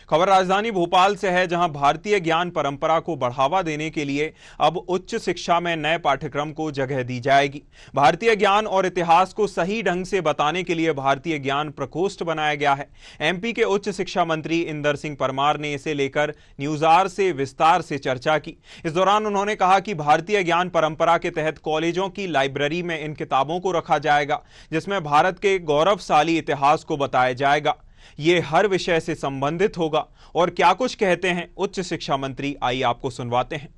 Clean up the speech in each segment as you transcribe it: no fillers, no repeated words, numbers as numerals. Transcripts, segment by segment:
खबर राजधानी भोपाल से है, जहां भारतीय ज्ञान परंपरा को बढ़ावा देने के लिए अब उच्च शिक्षा में नए पाठ्यक्रम को जगह दी जाएगी। भारतीय ज्ञान और इतिहास को सही ढंग से बताने के लिए भारतीय ज्ञान प्रकोष्ठ बनाया गया है। एमपी के उच्च शिक्षा मंत्री इंदर सिंह परमार ने इसे लेकर न्यूज़आर से विस्तार से चर्चा की। इस दौरान उन्होंने कहा कि भारतीय ज्ञान परंपरा के तहत कॉलेजों की लाइब्रेरी में इन किताबों को रखा जाएगा, जिसमें भारत के गौरवशाली इतिहास को बताया जाएगा। ये हर विषय से संबंधित होगा। और क्या कुछ कहते हैं उच्च शिक्षा मंत्री, आइए आपको सुनवाते हैं।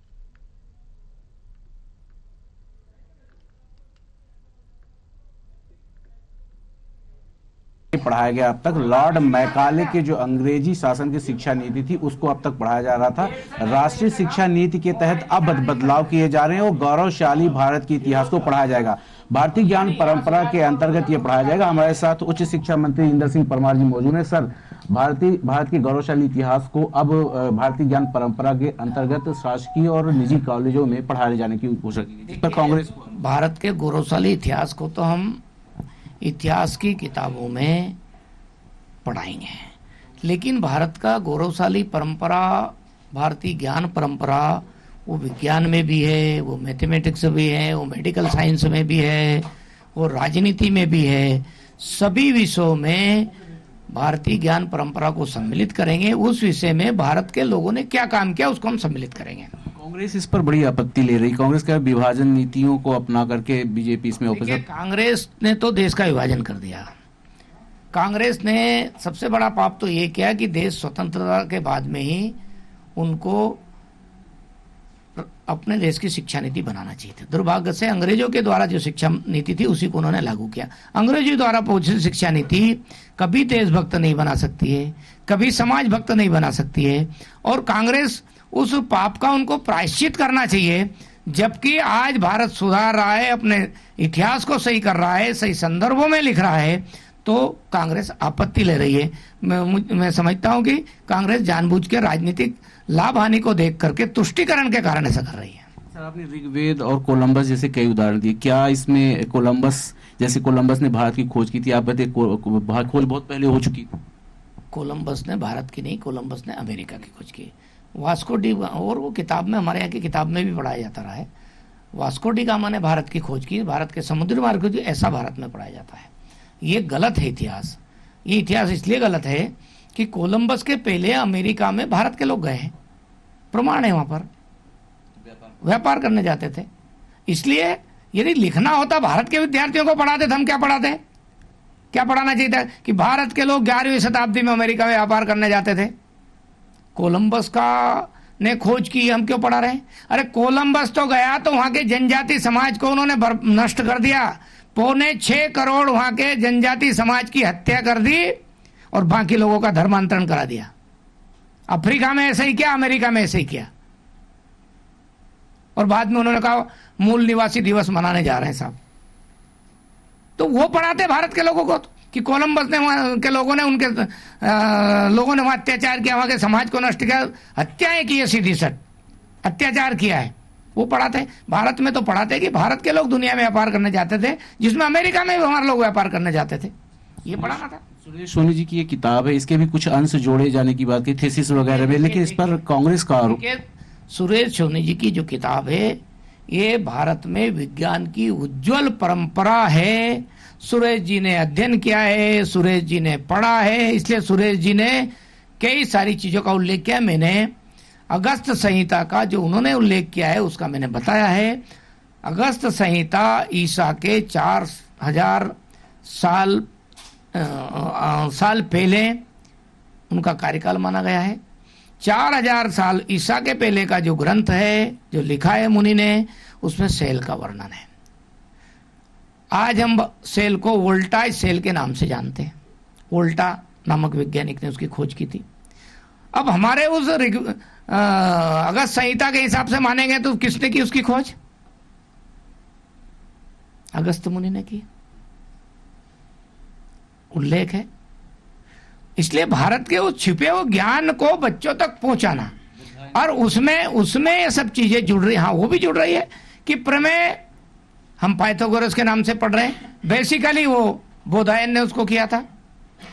पढ़ाया गया अब तक लॉर्ड मैकाले के जो अंग्रेजी शासन की शिक्षा नीति थी उसको अब तक पढ़ाया जा रहा था। राष्ट्रीय शिक्षा नीति के तहत अब बदलाव किए जा रहे हैं और गौरवशाली भारत के इतिहास को पढ़ाया जाएगा। भारतीय ज्ञान परंपरा के अंतर्गत ये पढ़ाया जाएगा। हमारे साथ उच्च शिक्षा मंत्री इंदर सिंह परमार जी मौजूद हैं। सर, भारत के गौरवशाली इतिहास को अब भारतीय ज्ञान परंपरा के अंतर्गत शासकीय और निजी कॉलेजों में पढ़ाए जाने की घोषणा की गई। कांग्रेस भारत के गौरवशाली इतिहास को तो हम इतिहास की किताबों में पढ़ाएंगे, लेकिन भारत का गौरवशाली परंपरा, भारतीय ज्ञान परंपरा, वो विज्ञान में भी है, वो मैथमेटिक्स में भी है, वो मेडिकल साइंस में भी है, वो राजनीति में भी है। सभी विषयों में भारतीय ज्ञान परंपरा को सम्मिलित करेंगे। उस विषय में भारत के लोगों ने क्या काम किया उसको हम सम्मिलित करेंगे। कांग्रेस इस पर बड़ी आपत्ति ले रही। कांग्रेस का विभाजन नीतियों को अपना करके बीजेपी इसमें उपस्थित। कांग्रेस ने तो देश का विभाजन कर दिया। कांग्रेस ने सबसे बड़ा पाप तो ये किया कि देश स्वतंत्रता के बाद में ही उनको अपने देश की शिक्षा नीति बनाना चाहिए थी। दुर्भाग्य से अंग्रेजों के द्वारा जो शिक्षा नीति थी उसी को उन्होंने लागू किया। अंग्रेजों द्वारा पोषित शिक्षा नीति कभी देशभक्त नहीं बना सकती है, कभी समाज भक्त नहीं बना सकती है। और कांग्रेस उस पाप का उनको प्रायश्चित करना चाहिए। जबकि आज भारत सुधार रहा है, अपने इतिहास को सही कर रहा है, सही संदर्भों में लिख रहा है, तो कांग्रेस आपत्ति ले रही है। मैं समझता हूं कि कांग्रेस जानबूझ के राजनीतिक लाभ हानि को देख करके तुष्टिकरण के कारण ऐसा कर रही है। सर, आपने ऋग्वेद और कोलंबस जैसे कई उदाहरण दिए। क्या इसमें कोलंबस ने भारत की खोज की थी? आप बताइए, खोज बहुत पहले हो चुकी थी। कोलंबस ने भारत की नहीं, कोलंबस ने अमेरिका की खोज की। वास्को डी, और वो किताब में, हमारे यहाँ की किताब में भी पढ़ाया जाता रहा है। वास्को डी गामा ने भारत की खोज की, भारत के समुद्री मार्ग की, ऐसा भारत में पढ़ाया जाता है। ये गलत है इतिहास। ये इतिहास इसलिए गलत है कि कोलंबस के पहले अमेरिका में भारत के लोग गए हैं, प्रमाण है, वहां पर व्यापार करने जाते थे। इसलिए यदि लिखना होता भारत के विद्यार्थियों को पढ़ाते थे, हम क्या पढ़ाते? क्या पढ़ाना चाहिए था कि भारत के लोग 11वीं शताब्दी में अमेरिका में व्यापार करने जाते थे। कोलंबस का ने खोज की, हम क्यों पढ़ा रहे हैं? अरे कोलंबस तो गया तो वहां के जनजाति समाज को उन्होंने नष्ट कर दिया। 6.25 करोड़ वहां के जनजाति समाज की हत्या कर दी और बाकी लोगों का धर्मांतरण करा दिया। अफ्रीका में ऐसे ही किया, अमेरिका में ऐसे ही किया। और बाद में उन्होंने कहा मूल निवासी दिवस मनाने जा रहे हैं साहब। तो वो पढ़ाते भारत के लोगों को कि कोलंबस ने वहां के लोगों ने लोगों ने वहां अत्याचार किया, वहां के समाज को नष्ट किया, हत्याएं की है, सीधी सट अत्याचार किया है। वो पढ़ाते। भारत में तो पढ़ाते कि भारत के लोग दुनिया में व्यापार करने जाते थे, जिसमें अमेरिका में भी हमारे लोग व्यापार करने जाते थे। ये पढ़ाना था। सुरेश सोनी जी की ये किताब है, इसके भी कुछ अंश जोड़े जाने की बात की, थीसिस वगैरह में, लेकिन इस पर कांग्रेस का आरोप। सुरेश सोनी जी की जो किताब है, ये भारत में विज्ञान की उज्जवल परंपरा है। सुरेश जी ने अध्ययन किया है, सुरेश जी ने पढ़ा है, इसलिए सुरेश जी ने कई सारी चीजों का उल्लेख किया। मैंने अगस्त संहिता का जो उन्होंने उल्लेख किया है उसका मैंने बताया है। अगस्त संहिता ईसा के 4000 साल पहले उनका कार्यकाल माना गया है। 4000 साल ईसा के पहले का जो ग्रंथ है, जो लिखा है मुनि ने, उसमें सेल का वर्णन है। आज हम सेल को वोल्टाज सेल के नाम से जानते हैं। वोल्टा नामक वैज्ञानिक ने उसकी खोज की थी। अब हमारे उस अगस्त संहिता के हिसाब से मानेंगे तो किसने की उसकी खोज? अगस्त मुनि ने की, उल्लेख है। इसलिए भारत के उस छिपे हुए ज्ञान को बच्चों तक पहुंचाना, और उसमें ये सब चीजें जुड़ रही। हाँ, वो भी जुड़ रही है कि प्रमेय हम पाइथागोरस के नाम से पढ़ रहे हैं। बेसिकली वो बोधायन ने उसको किया था,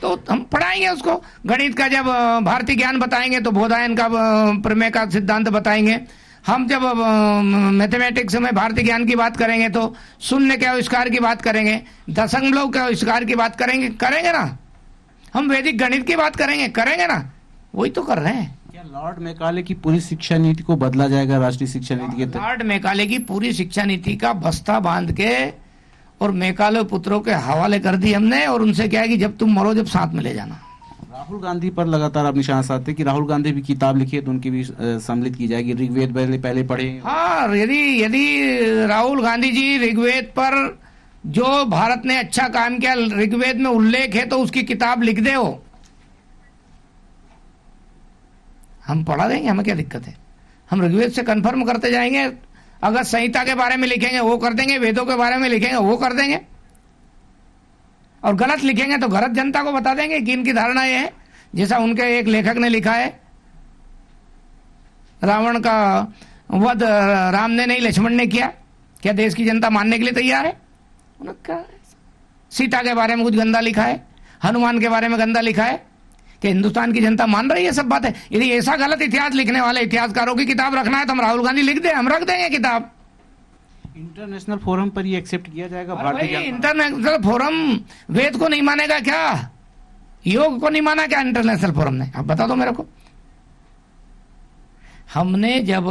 तो हम पढ़ाएंगे उसको। गणित का जब भारतीय ज्ञान बताएंगे तो बोधायन का प्रमेय का सिद्धांत बताएंगे। हम जब मैथमेटिक्स में भारतीय ज्ञान की बात करेंगे तो शून्य के आविष्कार की बात करेंगे, दशमलव के आविष्कार की बात करेंगे ना। हम वैदिक गणित की बात करेंगे ना, वही तो कर रहे हैं। क्या लॉर्ड मैकाले की पूरी शिक्षा नीति को बदला जाएगा राष्ट्रीय शिक्षा नीति के तहत? लॉर्ड मैकाले की पूरी शिक्षा नीति का बस्ता बांध के और मैकाले पुत्रों के हवाले कर दी हमने, और उनसे क्या है कि जब तुम मरो जब साथ में ले जाना। राहुल गांधी पर लगातार आप निशाना साधते कि राहुल गांधी भी किताब लिखी है तो उनकी भी सम्मिलित की जाएगी। ऋग्वेद पहले पढ़े। हाँ, यदि राहुल गांधी जी ऋग्वेद पर जो भारत ने अच्छा काम किया ऋग्वेद में उल्लेख है तो उसकी किताब लिख दे हो, हम पढ़ा देंगे, हमें क्या दिक्कत है। हम ऋग्वेद से कंफर्म करते जाएंगे। अगर संहिता के बारे में लिखेंगे वो कर देंगे, वेदों के बारे में लिखेंगे वो कर देंगे, और गलत लिखेंगे तो गलत जनता को बता देंगे कि इनकी धारणा ये है। जैसा उनके एक लेखक ने लिखा है, रावण का वध राम ने नहीं लक्ष्मण ने किया, क्या देश की जनता मानने के लिए तैयार है? उन्होंने कहा सीता के बारे में कुछ गंदा लिखा है, हनुमान के बारे में गंदा लिखा है, कि हिंदुस्तान की जनता मान रही है सब बातें। यदि ऐसा गलत इतिहास लिखने वाले इतिहासकारों की किताब रखना है तो हम राहुल गांधी लिख दें, हम रख देंगे किताब। इंटरनेशनल फोरम पर ये एक्सेप्ट किया जाएगा? भारतीय इंटरनेशनल फोरम वेद को नहीं मानेगा क्या? योग को नहीं माना क्या इंटरनेशनल फोरम ने? अब बता दो मेरे को। हमने जब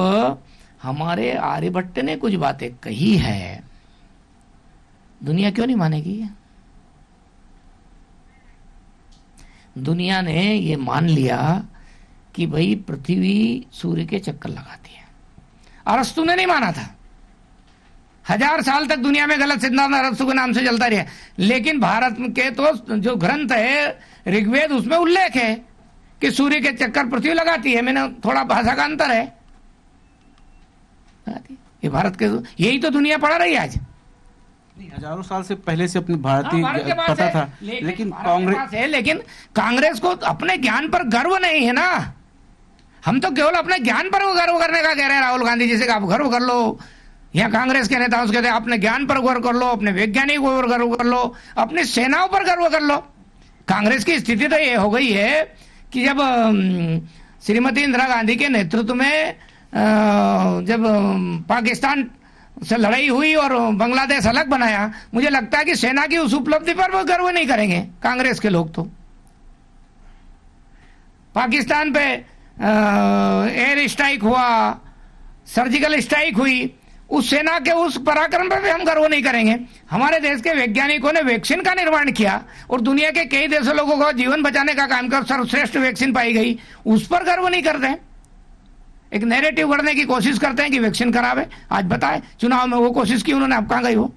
हमारे आर्यभट्ट ने कुछ बातें कही है, दुनिया क्यों नहीं मानेगी? दुनिया ने ये मान लिया कि भाई पृथ्वी सूर्य के चक्कर लगाती है। अरस्तु ने नहीं माना था, 1000 साल तक दुनिया में गलत सिद्धांत अरस्तु के नाम से चलता रहा। लेकिन भारत के तो जो ग्रंथ है ऋग्वेद, उसमें उल्लेख है कि सूर्य के चक्कर पृथ्वी लगाती है। मैंने थोड़ा भाषा का अंतर है, ये भारत के, यही तो दुनिया पढ़ा रही है आज। हजारों साल से पहले से अपने भारतीय पता था, लेकिन कांग्रेस है, लेकिन कांग्रेस को अपने ज्ञान पर गर्व नहीं है ना। हम तो केवल अपने ज्ञान पर गर्व करने का कह रहे हैं। राहुल गांधी जी से आप गर्व कर लो, या कांग्रेस के नेता कहते हैं अपने ज्ञान पर गर्व कर लो, अपने वैज्ञानिकों पर गर्व कर लो, अपनी सेनाओं पर गर्व कर लो। कांग्रेस की स्थिति तो ये हो गई है कि जब श्रीमती इंदिरा गांधी के नेतृत्व में जब पाकिस्तान से लड़ाई हुई और बांग्लादेश अलग बनाया, मुझे लगता है कि सेना की उस उपलब्धि पर वो गर्व नहीं करेंगे कांग्रेस के लोग। तो पाकिस्तान पे एयर स्ट्राइक हुआ, सर्जिकल स्ट्राइक हुई, उस सेना के उस पराक्रम पर भी हम गर्व नहीं करेंगे। हमारे देश के वैज्ञानिकों ने वैक्सीन का निर्माण किया और दुनिया के कई देशों लोगों को जीवन बचाने का काम कर सर्वश्रेष्ठ वैक्सीन पाई गई, उस पर गर्व नहीं करते। एक नैरेटिव करने की कोशिश करते हैं कि वैक्सीन खराब है। आज बताए चुनाव में वो कोशिश की उन्होंने, अब कहां गई वो?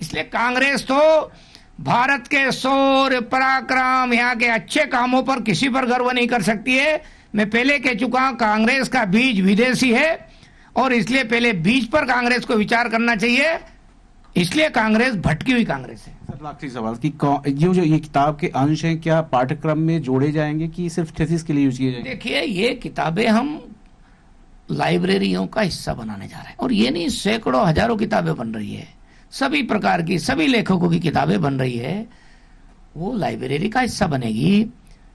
इसलिए कांग्रेस तो भारत के शौर्य पराक्रम, यहाँ के अच्छे कामों पर किसी पर गर्व नहीं कर सकती है। मैं पहले कह चुका हूं, कांग्रेस का बीज विदेशी है और इसलिए पहले बीज पर कांग्रेस को विचार करना चाहिए। इसलिए कांग्रेस भटकी हुई कांग्रेस है। सर, आखिरी सवाल कि जो ये किताब के अंश हैं क्या पाठ्यक्रम में जोड़े जाएंगे कि सिर्फ थीसिस के लिए यूज किए जाएंगे? देखिए, ये किताबें हम लाइब्रेरियों का हिस्सा बनाने जा रहे हैं, और ये नहीं सैकड़ों हजारों किताबें बन रही है, सभी प्रकार की सभी लेखकों की किताबें बन रही है, वो लाइब्रेरी का हिस्सा बनेगी।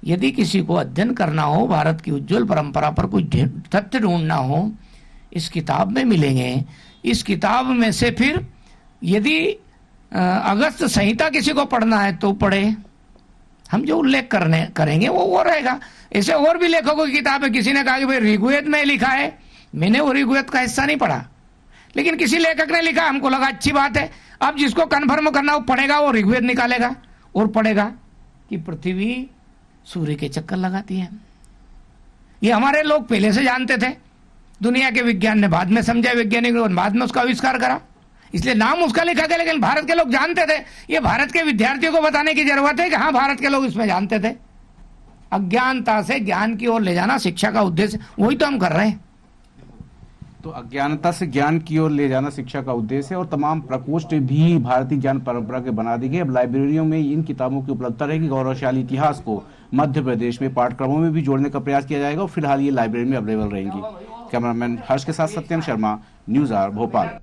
यदि किसी को अध्ययन करना हो, भारत की उज्जवल परंपरा पर कुछ तथ्य ढूंढना हो, इस किताब में मिलेंगे। इस किताब में से फिर यदि अगस्त संहिता किसी को पढ़ना है तो पढ़े, हम जो उल्लेख करेंगे वो रहेगा। ऐसे और भी लेखकों की किताब है। किसी ने कहा कि भाई ऋग्वेद में लिखा है, मैंने वो ऋग्वेद का हिस्सा नहीं पढ़ा, लेकिन किसी लेखक ने लिखा, हमको लगा अच्छी बात है। अब जिसको कन्फर्म करना वो पढ़ेगा, वो ऋग्वेद निकालेगा और पढ़ेगा कि पृथ्वी सूर्य के चक्कर लगाती है। ये हमारे लोग पहले से जानते थे, दुनिया के विज्ञान ने बाद में समझा, वैज्ञानिक ने बाद में उसका आविष्कार करा, इसलिए नाम उसका लिखा गया, लेकिन भारत के लोग जानते थे। ये भारत के विद्यार्थियों को बताने की जरूरत है कि हाँ, भारत के लोग इसमें जानते थे। अज्ञानता से ज्ञान की ओर ले जाना शिक्षा का उद्देश्य, वही तो हम कर रहे हैं। तो अज्ञानता से ज्ञान की ओर ले जाना शिक्षा का उद्देश्य है, और तमाम प्रकोष्ठ भी भारतीय ज्ञान परंपरा के बना दी गई। अब लाइब्रेरियों में इन किताबों की उपलब्धता रहेगी। गौरवशाली इतिहास को मध्य प्रदेश में पाठ्यक्रमों में भी जोड़ने का प्रयास किया जाएगा और फिलहाल ये लाइब्रेरी में अवेलेबल रहेंगी। कैमरामैन हर्ष के साथ सत्यम शर्मा, न्यूज़ आवर भोपाल।